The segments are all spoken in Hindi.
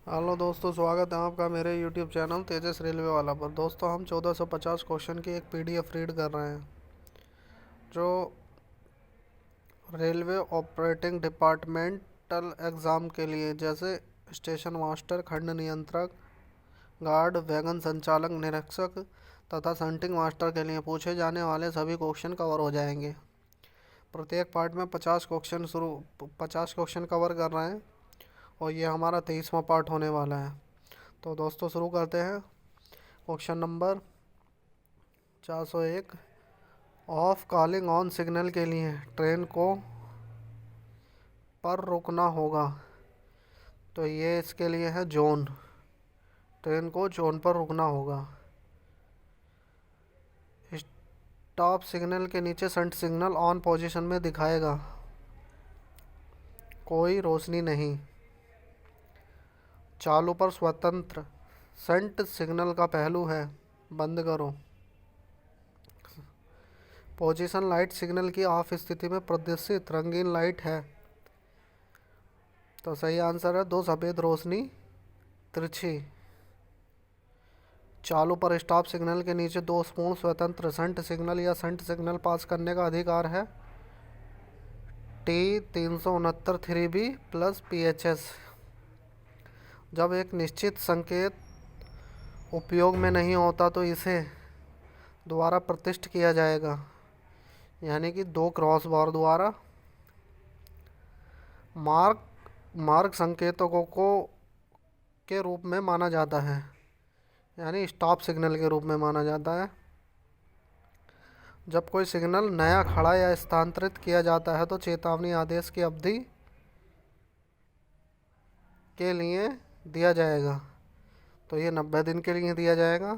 हेलो दोस्तों, स्वागत है आपका मेरे यूट्यूब चैनल तेजस रेलवे वाला पर। दोस्तों, हम 1450 क्वेश्चन की एक पीडीएफ रीड कर रहे हैं जो रेलवे ऑपरेटिंग डिपार्टमेंटल एग्ज़ाम के लिए, जैसे स्टेशन मास्टर, खंड नियंत्रक, गार्ड, वैगन संचालक, निरीक्षक तथा शंटिंग मास्टर के लिए पूछे जाने वाले सभी क्वेश्चन कवर हो जाएंगे। प्रत्येक पार्ट में 50 क्वेश्चन कवर कर रहे हैं और ये हमारा 23वां पार्ट होने वाला है। तो दोस्तों, शुरू करते हैं। Question number 401। Of calling on signal के लिए ट्रेन को पर रुकना होगा। तो ये इसके लिए है जोन। ट्रेन को जोन पर रुकना होगा। स्टॉप सिग्नल के नीचे शंट सिग्नल ऑन पोजीशन में दिखाएगा। कोई रोशनी नहीं। चालू पर स्वतंत्र शंट सिग्नल का पहलू है। बंद करो। पोजीशन लाइट सिग्नल की ऑफ स्थिति में प्रदर्शित रंगीन लाइट है। तो सही आंसर है दो सफ़ेद रोशनी तिरछी। चालू पर स्टॉप सिग्नल के नीचे दो पूर्ण स्वतंत्र शंट सिग्नल या शंट सिग्नल पास करने का अधिकार है। T369 3B plus PHS। जब एक निश्चित संकेत उपयोग में नहीं होता तो इसे दोबारा प्रतिष्ठित किया जाएगा, यानी कि दो क्रॉस बार द्वारा। मार्ग मार्ग संकेतकों को के रूप में माना जाता है, यानी स्टॉप सिग्नल के रूप में माना जाता है। जब कोई सिग्नल नया खड़ा या स्थानांतरित किया जाता है तो चेतावनी आदेश की अवधि के लिए दिया जाएगा। तो ये 90 दिन के लिए दिया जाएगा।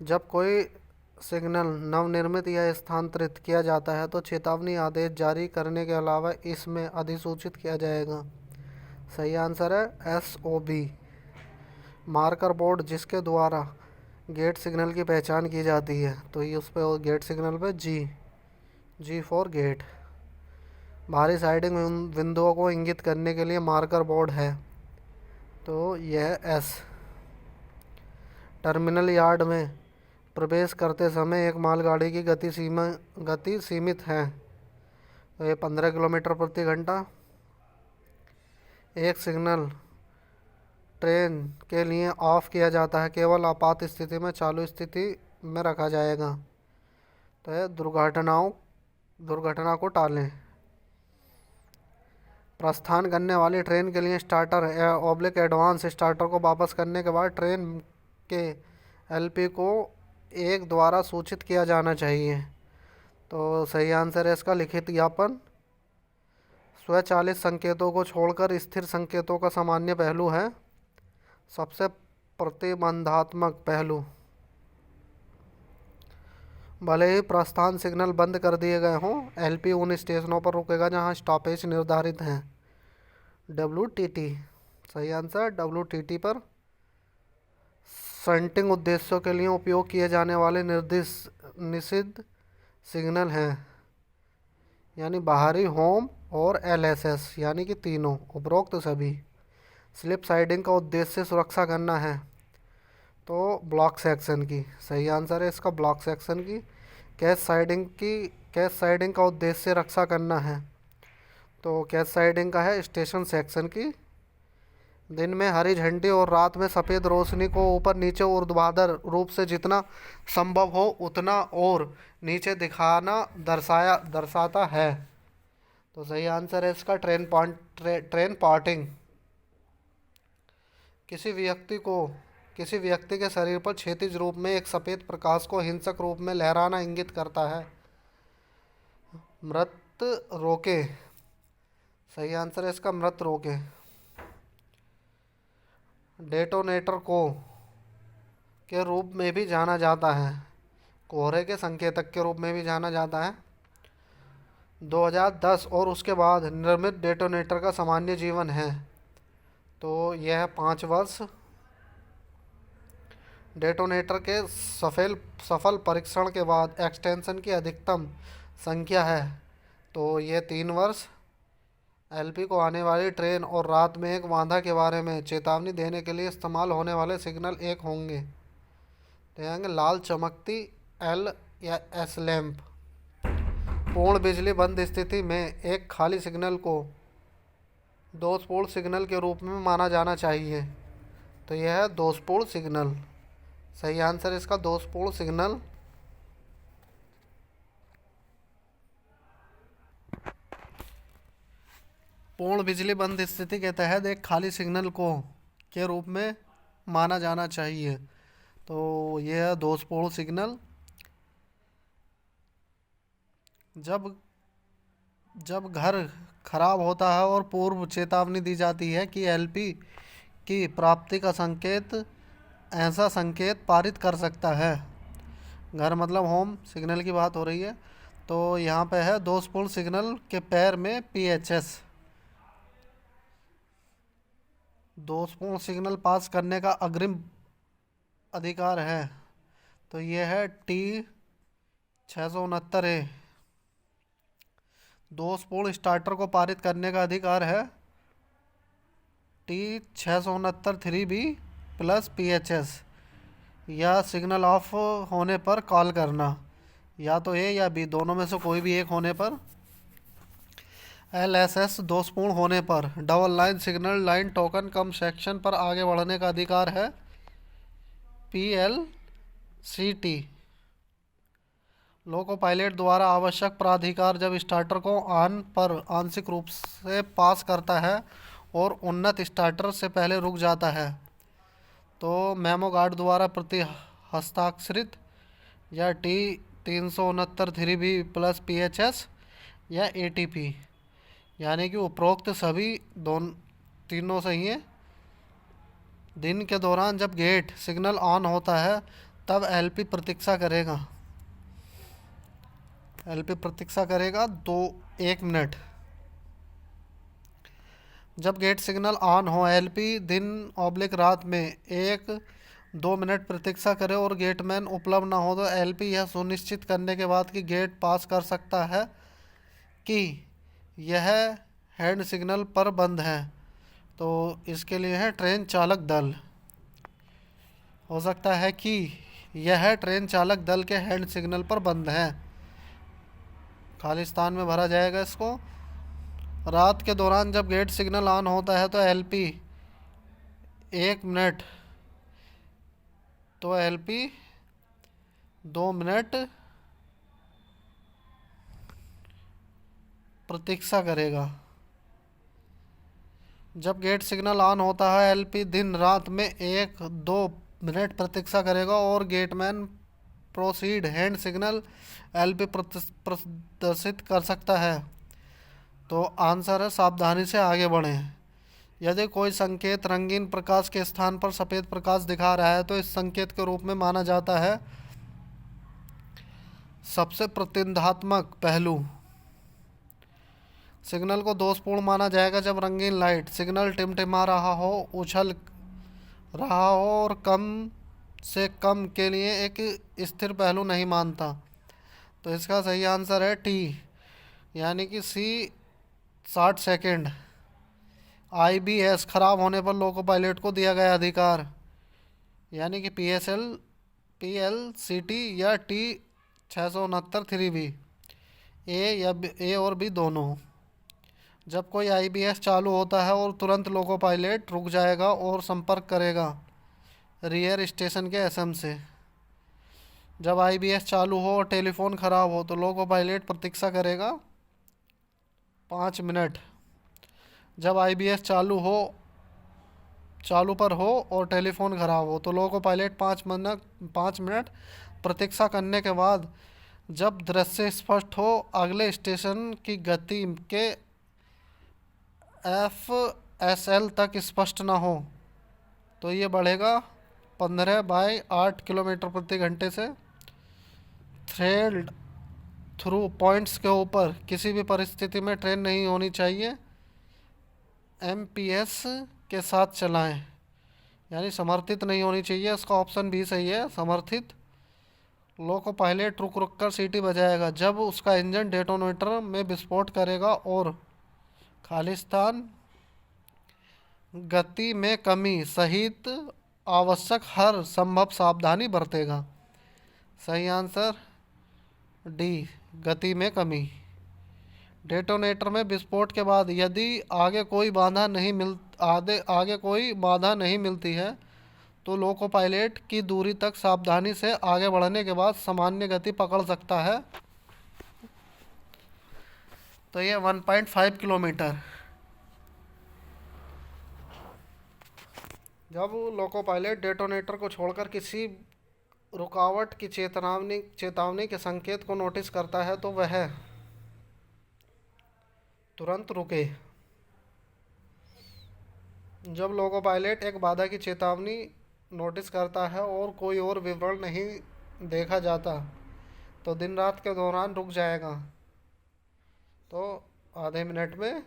जब कोई सिग्नल नवनिर्मित या स्थानांतरित किया जाता है तो चेतावनी आदेश जारी करने के अलावा इसमें अधिसूचित किया जाएगा। सही आंसर है SOB। मार्कर बोर्ड जिसके द्वारा गेट सिग्नल की पहचान की जाती है, तो ये उस पर गेट सिग्नल पे जी फॉर गेट। बाहरी साइडिंग बिंदुओं को इंगित करने के लिए मार्कर बोर्ड है, तो यह S। टर्मिनल यार्ड में प्रवेश करते समय एक मालगाड़ी की गति सीमित है, तो ये 15 किलोमीटर प्रति घंटा। एक सिग्नल ट्रेन के लिए ऑफ किया जाता है, केवल आपात स्थिति में चालू स्थिति में रखा जाएगा। तो यह दुर्घटना को टालें। प्रस्थान करने वाली ट्रेन के लिए स्टार्टर ऑब्लिक एडवांस स्टार्टर को वापस करने के बाद ट्रेन के LP को 1 द्वारा सूचित किया जाना चाहिए। तो सही आंसर है इसका लिखित ज्ञापन। स्वचालित संकेतों को छोड़कर स्थिर संकेतों का सामान्य पहलू है सबसे प्रतिबंधात्मक पहलू। भले ही प्रस्थान सिग्नल बंद कर दिए गए हों, LP उन स्टेशनों पर रुकेगा जहां स्टॉपेज निर्धारित हैं। WTT। सही आंसर WTT पर शंटिंग उद्देश्यों के लिए उपयोग किए जाने वाले निषिद्ध सिग्नल हैं, यानी बाहरी होम और LSS, यानी कि तीनों उपरोक्त सभी। स्लिप साइडिंग का उद्देश्य सुरक्षा करना है, तो ब्लॉक सेक्शन की। सही आंसर है इसका ब्लॉक सेक्शन की। कैश साइडिंग का उद्देश्य रक्षा करना है, तो कैश साइडिंग का है स्टेशन सेक्शन की। दिन में हरी झंडी और रात में सफ़ेद रोशनी को ऊपर नीचे ऊर्ध्वाधर रूप से जितना संभव हो उतना और नीचे दिखाना दर्शाता है। तो सही आंसर है इसका ट्रेन पार्टिंग। किसी व्यक्ति के शरीर पर क्षैतिज रूप में एक सफ़ेद प्रकाश को हिंसक रूप में लहराना इंगित करता है। मृत रोके। सही आंसर है इसका मृत रोके। डेटोनेटर को के रूप में भी जाना जाता है, कोहरे के संकेतक के रूप में भी जाना जाता है। 2010 और उसके बाद निर्मित डेटोनेटर का सामान्य जीवन है, तो यह 5 वर्ष। डेटोनेटर के सफल परीक्षण के बाद एक्सटेंशन की अधिकतम संख्या है, तो यह 3 वर्ष। एलपी को आने वाली ट्रेन और रात में एक बाधा के बारे में चेतावनी देने के लिए इस्तेमाल होने वाले सिग्नल एक होंगे। देखेंगे लाल चमकती एल या एस लैंप। पूर्ण बिजली बंद स्थिति में एक खाली सिग्नल को दोषपूर्ण सिग्नल के रूप में माना जाना चाहिए। तो यह है दोषपूर्ण सिग्नल। सही आंसर इसका दोषपूर्ण सिग्नल। पूर्ण बिजली बंद स्थिति के तहत एक खाली सिग्नल को के रूप में माना जाना चाहिए। तो यह है दोषपूर्ण सिग्नल। जब घर खराब होता है और पूर्व चेतावनी दी जाती है कि एलपी की प्राप्ति का संकेत ऐसा संकेत पारित कर सकता है। घर मतलब होम सिग्नल की बात हो रही है। तो यहाँ पे है दोषपूर्ण सिग्नल के पैर में पीएचएस। दोषपूर्ण सिग्नल पास करने का अग्रिम अधिकार है। तो यह है टी 669A। दोषपूर्ण स्टार्टर को पारित करने का अधिकार है टी 669 3B प्लस पीएचएस या सिग्नल ऑफ होने पर कॉल करना, या तो ए या बी, दोनों में से कोई भी एक होने पर। एलएसएस दोषपूर्ण होने पर double line signal line token cum section पर आगे बढ़ने का अधिकार है पीएलसीटी। लोको पायलट द्वारा आवश्यक प्राधिकार जब स्टार्टर को ऑन पर आंशिक रूप से पास करता है और उन्नत स्टार्टर से पहले रुक जाता है तो मेमो गार्ड द्वारा प्रति हस्ताक्षरित या टी 369 3B प्लस पीएचएस या एटीपी, यानी कि उपरोक्त सभी तीनों सही है। दिन के दौरान जब गेट सिग्नल ऑन होता है तब एलपी प्रतीक्षा करेगा। एलपी प्रतीक्षा करेगा 1 मिनट। जब गेट सिग्नल ऑन हो एलपी दिन/रात में 1-2 मिनट प्रतीक्षा करे और गेटमैन उपलब्ध ना हो तो एलपी यह सुनिश्चित करने के बाद कि गेट पास कर सकता है कि यह हैंड सिग्नल पर बंद है। तो इसके लिए है ट्रेन चालक दल। हो सकता है कि यह ट्रेन चालक दल के हैंड सिग्नल पर बंद है। खालिस्तान में भरा जाएगा इसको। रात के दौरान जब गेट सिग्नल ऑन होता है तो एलपी 1 मिनट, तो एलपी 2 मिनट प्रतीक्षा करेगा। जब गेट सिग्नल ऑन होता है एलपी दिन रात में 1-2 मिनट प्रतीक्षा करेगा और gateman proceed hand signal LP प्रदर्शित कर सकता है। तो आंसर है सावधानी से आगे बढ़ें। यदि कोई संकेत रंगीन प्रकाश के स्थान पर सफ़ेद प्रकाश दिखा रहा है तो इस संकेत के रूप में माना जाता है सबसे प्रतिबंधात्मक पहलू। सिग्नल को दोषपूर्ण माना जाएगा जब रंगीन लाइट सिग्नल टिमटिमा रहा हो, उछल रहा हो और कम से कम के लिए एक स्थिर पहलू नहीं मानता। तो इसका सही आंसर है टी, यानी कि सी 60 सेकेंड। आईबीएस खराब होने पर लोको पायलट को दिया गया अधिकार, यानी कि पीएलसीटी या टी 669 3B, ए और बी दोनों। जब कोई आईबीएस चालू होता है और तुरंत लोको पायलट रुक जाएगा और संपर्क करेगा रियर स्टेशन के एसएम से। जब आईबीएस चालू हो और टेलीफोन ख़राब हो तो लोको पायलट प्रतीक्षा करेगा 5 मिनट। जब आईबीएस चालू पर हो और टेलीफोन ख़राब हो तो लोको पायलट 5 मिनट प्रतीक्षा करने के बाद जब दृश्य स्पष्ट हो, अगले स्टेशन की गति के एफएसएल तक स्पष्ट ना हो तो ये बढ़ेगा 15/8 किलोमीटर प्रति घंटे से। थ्रेड थ्रू पॉइंट्स के ऊपर किसी भी परिस्थिति में ट्रेन नहीं होनी चाहिए। एमपीएस के साथ चलाएं, यानी समर्थित नहीं होनी चाहिए। इसका ऑप्शन भी सही है, समर्थित। लोको पायलट रुक रुक कर सीटी बजाएगा जब उसका इंजन डेटोनेटर में विस्फोट करेगा और खालिस्तान गति में कमी सहित आवश्यक हर संभव सावधानी बरतेगा। सही आंसर डी, गति में कमी। डेटोनेटर में विस्फोट के बाद यदि आगे कोई बाधा नहीं मिलती है तो लोको पायलट की दूरी तक सावधानी से आगे बढ़ने के बाद सामान्य गति पकड़ सकता है। तो ये 1.5 किलोमीटर। जब लोको पायलट डेटोनेटर को छोड़कर किसी रुकावट की चेतावनी के संकेत को नोटिस करता है तो वह तुरंत रुके। जब लोको पायलट एक बाधा की चेतावनी नोटिस करता है और कोई और विवरण नहीं देखा जाता तो दिन रात के दौरान रुक जाएगा। तो आधे मिनट में।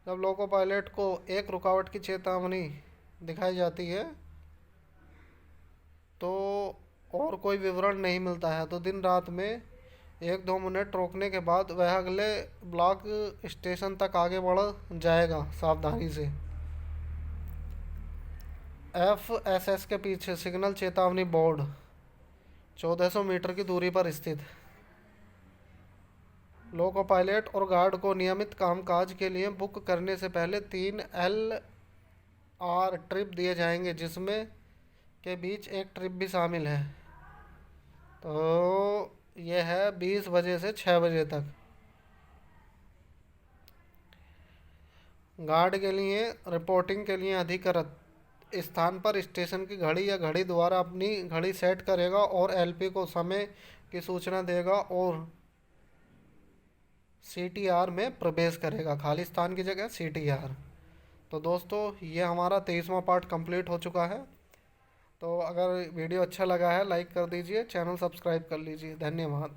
जब लोको पायलट को एक रुकावट की चेतावनी दिखाई जाती है तो और कोई विवरण नहीं मिलता है तो दिन रात में 1-2 मिनट रोकने के बाद वह अगले ब्लॉक स्टेशन तक आगे बढ़ जाएगा सावधानी से। FSS के पीछे सिग्नल चेतावनी बोर्ड 1400 मीटर की दूरी पर स्थित। लोको पायलट और गार्ड को नियमित कामकाज के लिए बुक करने से पहले 3 LR ट्रिप दिए जाएंगे जिसमें के बीच एक ट्रिप भी शामिल है। तो यह है 20 बजे से 6 बजे तक। गार्ड के लिए रिपोर्टिंग के लिए अधिकृत स्थान पर स्टेशन की घड़ी या घड़ी द्वारा अपनी घड़ी सेट करेगा और LP को समय की सूचना देगा और CTR में प्रवेश करेगा। खालिस्तान की जगह CTR। तो दोस्तों ये हमारा 23वां पार्ट कंप्लीट हो चुका है। तो अगर वीडियो अच्छा लगा है लाइक कर दीजिए, चैनल सब्सक्राइब कर लीजिए। धन्यवाद।